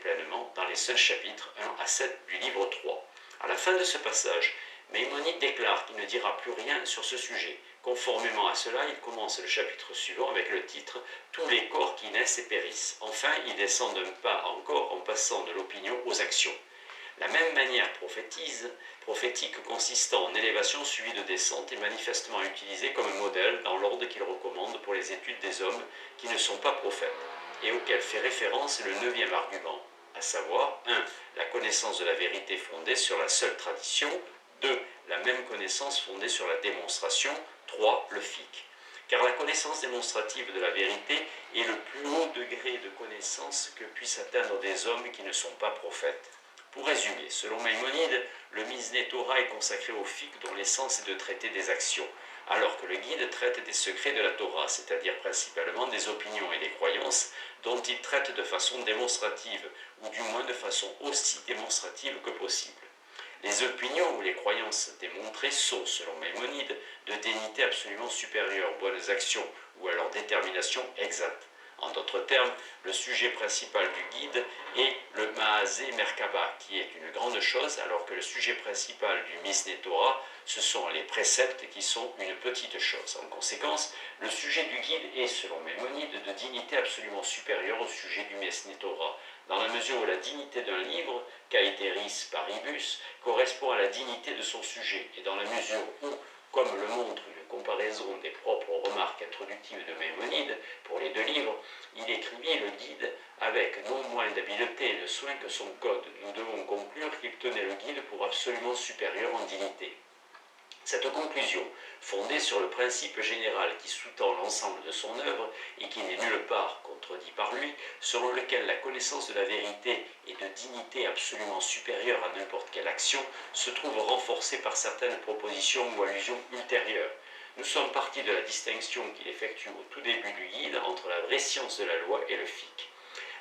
pleinement dans les seuls chapitres 1 à 7 du livre 3. À la fin de ce passage, Maïmonide déclare qu'il ne dira plus rien sur ce sujet. Conformément à cela, il commence le chapitre suivant avec le titre « Tous les corps qui naissent et périssent ». Enfin, il descend d'un pas encore en passant de l'opinion aux actions. La même manière prophétique consistant en élévation suivie de descente est manifestement utilisée comme modèle dans l'ordre qu'il recommande pour les études des hommes qui ne sont pas prophètes, et auquel fait référence le 9e argument, à savoir 1. La connaissance de la vérité fondée sur la seule tradition, 2. La même connaissance fondée sur la démonstration, 3. Le fiqh. Car la connaissance démonstrative de la vérité est le plus haut degré de connaissance que puissent atteindre des hommes qui ne sont pas prophètes. Pour résumer, selon Maïmonide, le Mishneh Torah est consacré au fiqh dont l'essence est de traiter des actions, alors que le guide traite des secrets de la Torah, c'est-à-dire principalement des opinions et des croyances dont il traite de façon démonstrative, ou du moins de façon aussi démonstrative que possible. Les opinions ou les croyances démontrées sont, selon Maïmonide, de dignité absolument supérieure aux bonnes actions ou à leur détermination exacte. En d'autres termes, le sujet principal du guide est le Maaseh Merkaba, qui est une grande chose, alors que le sujet principal du Mishneh Torah, ce sont les préceptes qui sont une petite chose. En conséquence, le sujet du guide est, selon Maïmonide, de dignité absolument supérieure au sujet du Mishneh Torah, dans la mesure où la dignité d'un livre, Caeteris Paribus, correspond à la dignité de son sujet, et dans la mesure où, comme le montre une comparaison des propres remarques introductives de Maïmonide pour les deux livres, il écrivit le guide avec non moins d'habileté et de soin que son code. Nous devons conclure qu'il tenait le guide pour absolument supérieur en dignité. Cette conclusion, fondée sur le principe général qui sous-tend l'ensemble de son œuvre et qui n'est nulle part contredit par lui, selon lequel la connaissance de la vérité est de dignité absolument supérieure à n'importe quelle action, se trouve renforcée par certaines propositions ou allusions ultérieures. Nous sommes partis de la distinction qu'il effectue au tout début du guide entre la vraie science de la loi et le fiqh.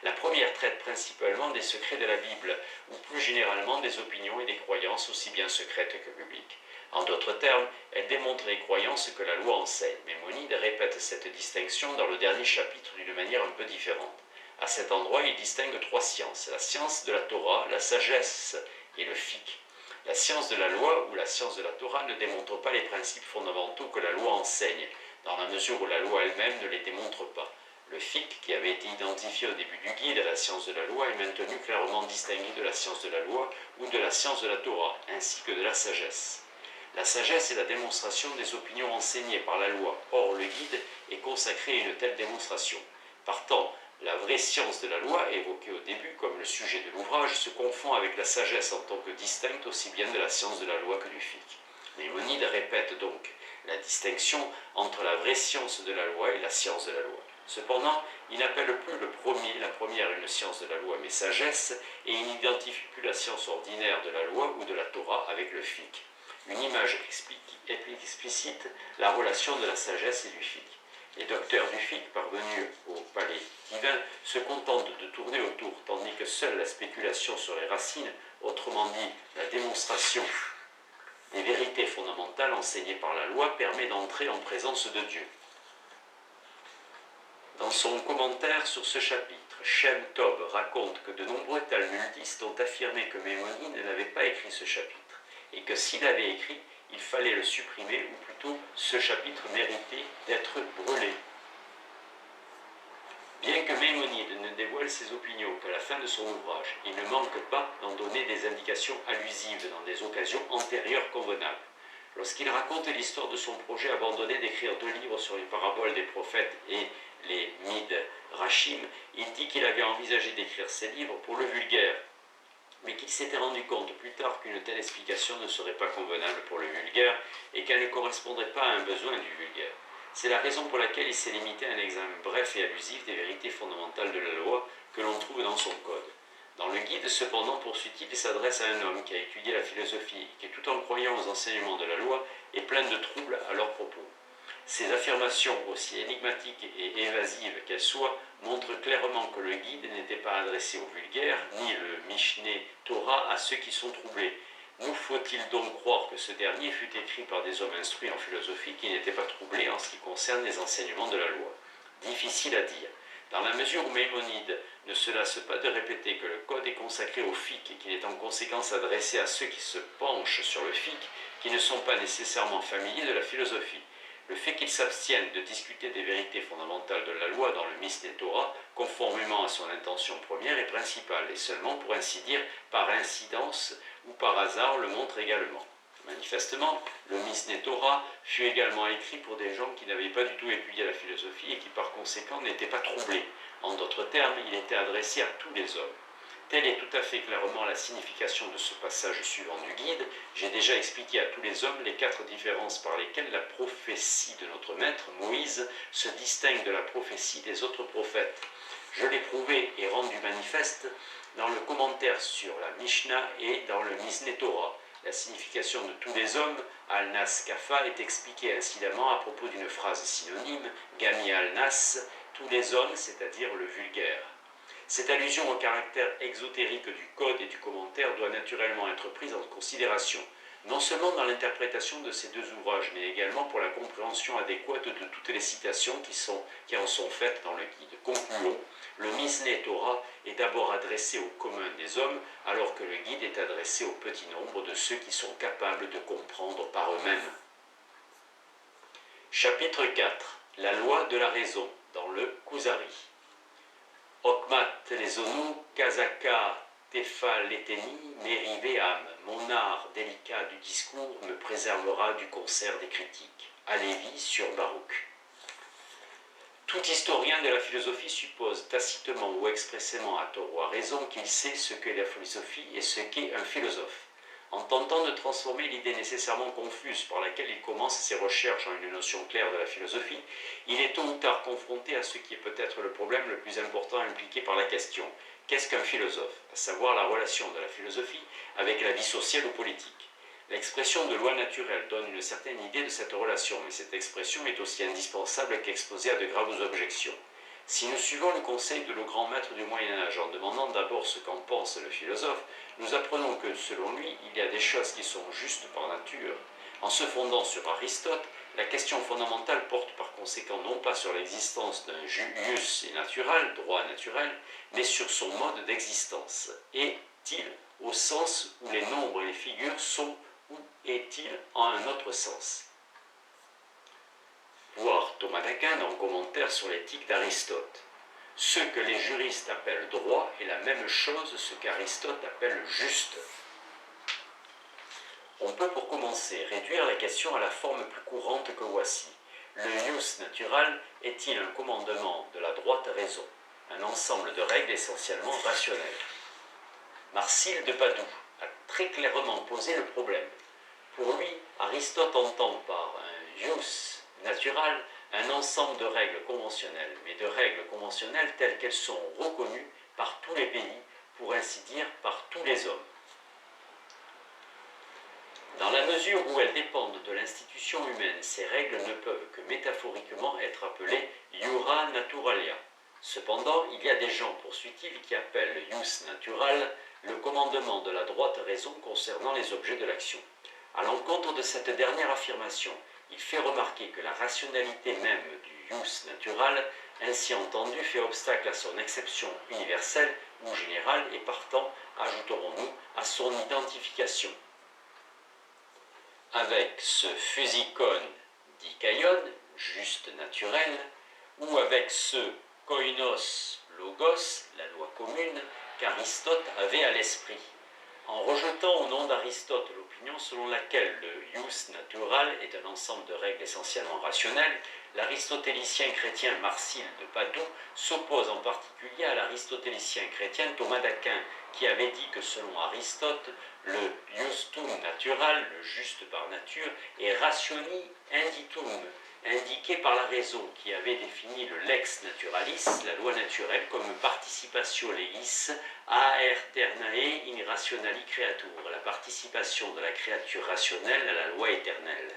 La première traite principalement des secrets de la Bible, ou plus généralement des opinions et des croyances aussi bien secrètes que publiques. En d'autres termes, elle démontre les croyances que la loi enseigne. Maïmonide répète cette distinction dans le dernier chapitre d'une manière un peu différente. À cet endroit, il distingue trois sciences, la science de la Torah, la sagesse et le fiqh. La science de la loi ou la science de la Torah ne démontre pas les principes fondamentaux que la loi enseigne, dans la mesure où la loi elle-même ne les démontre pas. Le fiqh, qui avait été identifié au début du guide à la science de la loi, est maintenu clairement distingué de la science de la loi ou de la science de la Torah, ainsi que de la sagesse. La sagesse est la démonstration des opinions enseignées par la loi. Or, le guide est consacré à une telle démonstration. Partant, la vraie science de la loi, évoquée au début comme le sujet de l'ouvrage, se confond avec la sagesse en tant que distincte aussi bien de la science de la loi que du fiqh. Maïmonide répète donc la distinction entre la vraie science de la loi et la science de la loi. Cependant, il n'appelle plus la première une science de la loi mais sagesse, et il n'identifie plus la science ordinaire de la loi ou de la Torah avec le fiqh. Une image explicite la relation de la sagesse et du fiqh. Les docteurs du fiqh, parvenus au palais divin, se contentent de tourner autour, tandis que seule la spéculation sur les racines, autrement dit la démonstration des vérités fondamentales enseignées par la loi, permet d'entrer en présence de Dieu. Dans son commentaire sur ce chapitre, Shem Tov raconte que de nombreux talmudistes ont affirmé que Maïmonide n'avait pas écrit ce chapitre, et que s'il l'avait écrit, il fallait le supprimer, ou plutôt ce chapitre méritait d'être brûlé. Bien que Maïmonide ne dévoile ses opinions qu'à la fin de son ouvrage, il ne manque pas d'en donner des indications allusives dans des occasions antérieures convenables. Lorsqu'il raconte l'histoire de son projet abandonné d'écrire 2 livres sur les paraboles des prophètes et les Midrashim, il dit qu'il avait envisagé d'écrire ces livres pour le vulgaire, mais qu'il s'était rendu compte plus tard qu'une telle explication ne serait pas convenable pour le vulgaire et qu'elle ne correspondrait pas à un besoin du vulgaire. C'est la raison pour laquelle il s'est limité à un examen bref et allusif des vérités fondamentales de la loi que l'on trouve dans son code. Dans le guide, cependant, poursuit-il, il s'adresse à un homme qui a étudié la philosophie et qui, tout en croyant aux enseignements de la loi, est plein de troubles à leurs propos. Ces affirmations, aussi énigmatiques et évasives qu'elles soient, montrent clairement que le guide n'était pas adressé aux vulgaires, ni le Mishneh Torah à ceux qui sont troublés. Nous faut-il donc croire que ce dernier fut écrit par des hommes instruits en philosophie qui n'étaient pas troublés en ce qui concerne les enseignements de la loi? Difficile à dire. Dans la mesure où Maïmonide ne se lasse pas de répéter que le code est consacré au fiqh et qu'il est en conséquence adressé à ceux qui se penchent sur le fiqh, qui ne sont pas nécessairement familiers de la philosophie. Le fait qu'ils s'abstiennent de discuter des vérités fondamentales de la loi dans le Mishneh Torah, conformément à son intention première et principale, et seulement, pour ainsi dire, par incidence ou par hasard, le montre également. Manifestement, le Mishneh Torah fut également écrit pour des gens qui n'avaient pas du tout étudié la philosophie et qui par conséquent n'étaient pas troublés. En d'autres termes, il était adressé à tous les hommes. Telle est tout à fait clairement la signification de ce passage suivant du guide. J'ai déjà expliqué à tous les hommes les 4 différences par lesquelles la prophétie de notre maître, Moïse, se distingue de la prophétie des autres prophètes. Je l'ai prouvé et rendu manifeste dans le commentaire sur la Mishnah et dans le Mishneh Torah. La signification de tous les hommes, al-nas kafa, est expliquée incidemment à propos d'une phrase synonyme, gami al-nas, tous les hommes, c'est-à-dire le vulgaire. Cette allusion au caractère exotérique du code et du commentaire doit naturellement être prise en considération, non seulement dans l'interprétation de ces 2 ouvrages, mais également pour la compréhension adéquate de toutes les citations qui en sont faites dans le guide. Concluons, le Mishneh Torah est d'abord adressé au commun des hommes, alors que le guide est adressé au petit nombre de ceux qui sont capables de comprendre par eux-mêmes. Chapitre 4. La loi de la raison, dans le Kuzari. Okmat lesonu, kazaka tefa leteni, merive am. Mon art délicat du discours me préservera du concert des critiques. Alevi sur Baruch. Tout historien de la philosophie suppose tacitement ou expressément à tort ou à raison qu'il sait ce qu'est la philosophie et ce qu'est un philosophe. En tentant de transformer l'idée nécessairement confuse par laquelle il commence ses recherches en une notion claire de la philosophie, il est tôt ou tard confronté à ce qui est peut-être le problème le plus important impliqué par la question. Qu'est-ce qu'un philosophe? À savoir la relation de la philosophie avec la vie sociale ou politique. L'expression de loi naturelle donne une certaine idée de cette relation, mais cette expression est aussi indispensable qu'exposée à de graves objections. Si nous suivons le conseil de nos grands maîtres du Moyen-Âge en demandant d'abord ce qu'en pense le philosophe, nous apprenons que, selon lui, il y a des choses qui sont justes par nature. En se fondant sur Aristote, la question fondamentale porte par conséquent non pas sur l'existence d'un jus naturel, droit naturel, mais sur son mode d'existence. Est-il au sens où les nombres et les figures sont, ou est-il en un autre sens? Voir Thomas d'Aquin en commentaire sur l'éthique d'Aristote. Ce que les juristes appellent droit est la même chose ce qu'Aristote appelle juste. On peut pour commencer réduire la question à la forme plus courante que voici. Le jus natural est-il un commandement de la droite raison, un ensemble de règles essentiellement rationnelles? Marcille de Padoue a très clairement posé le problème. Pour lui, Aristote entend par un jus natural un ensemble de règles conventionnelles, mais de règles conventionnelles telles qu'elles sont reconnues par tous les pays, pour ainsi dire par tous les hommes. Dans la mesure où elles dépendent de l'institution humaine, ces règles ne peuvent que métaphoriquement être appelées iura naturalia. Cependant, il y a des gens, poursuit-il, qui appellent jus natural le commandement de la droite raison concernant les objets de l'action. À l'encontre de cette dernière affirmation, il fait remarquer que la rationalité même du jus natural, ainsi entendu, fait obstacle à son exception universelle ou générale et partant, ajouterons-nous, à son identification. Avec ce physikon dikaion, juste naturel, ou avec ce koinos logos, la loi commune, qu'Aristote avait à l'esprit. En rejetant au nom d'Aristote l'opinion selon laquelle le jus natural est un ensemble de règles essentiellement rationnelles, l'aristotélicien chrétien Marcille de Padoue s'oppose en particulier à l'aristotélicien chrétien Thomas d'Aquin, qui avait dit que selon Aristote, le justum natural, le juste par nature, est rationi inditum, indiqué par la raison, qui avait défini le lex naturalis, la loi naturelle, comme participatio legis aeternae in rationali creatur, la participation de la créature rationnelle à la loi éternelle.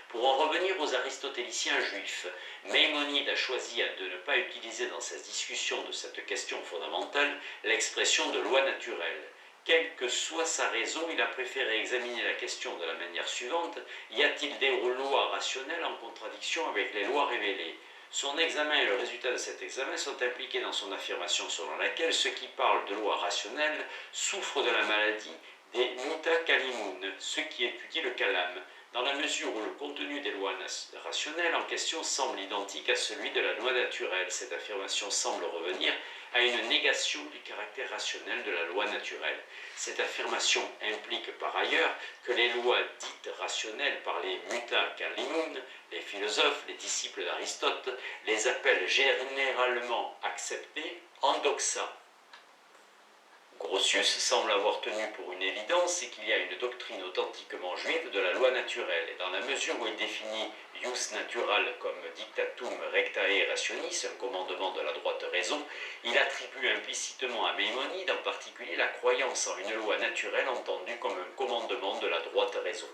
Pour en revenir aux aristotéliciens juifs, Maïmonide a choisi de ne pas utiliser dans sa discussion de cette question fondamentale l'expression de loi naturelle. Quelle que soit sa raison, il a préféré examiner la question de la manière suivante: y a-t-il des lois rationnelles en contradiction avec les lois révélées? Son examen et le résultat de cet examen sont impliqués dans son affirmation selon laquelle ceux qui parlent de lois rationnelles souffrent de la maladie des mutakalimun, ceux qui étudient le kalam, dans la mesure où le contenu des lois rationnelles en question semble identique à celui de la loi naturelle. Cette affirmation semble revenir à une négation du caractère rationnel de la loi naturelle. Cette affirmation implique par ailleurs que les lois dites rationnelles par les mutakalimun, les philosophes, les disciples d'Aristote, les appellent généralement acceptées en doxa. Grotius semble avoir tenu pour une évidence, qu'il y a une doctrine authentiquement juive de la loi naturelle, et dans la mesure où il définit ius natural comme dictatum rectae rationis, un commandement de la droite raison, il attribue implicitement à Maïmonide en particulier la croyance en une loi naturelle entendue comme un commandement de la droite raison.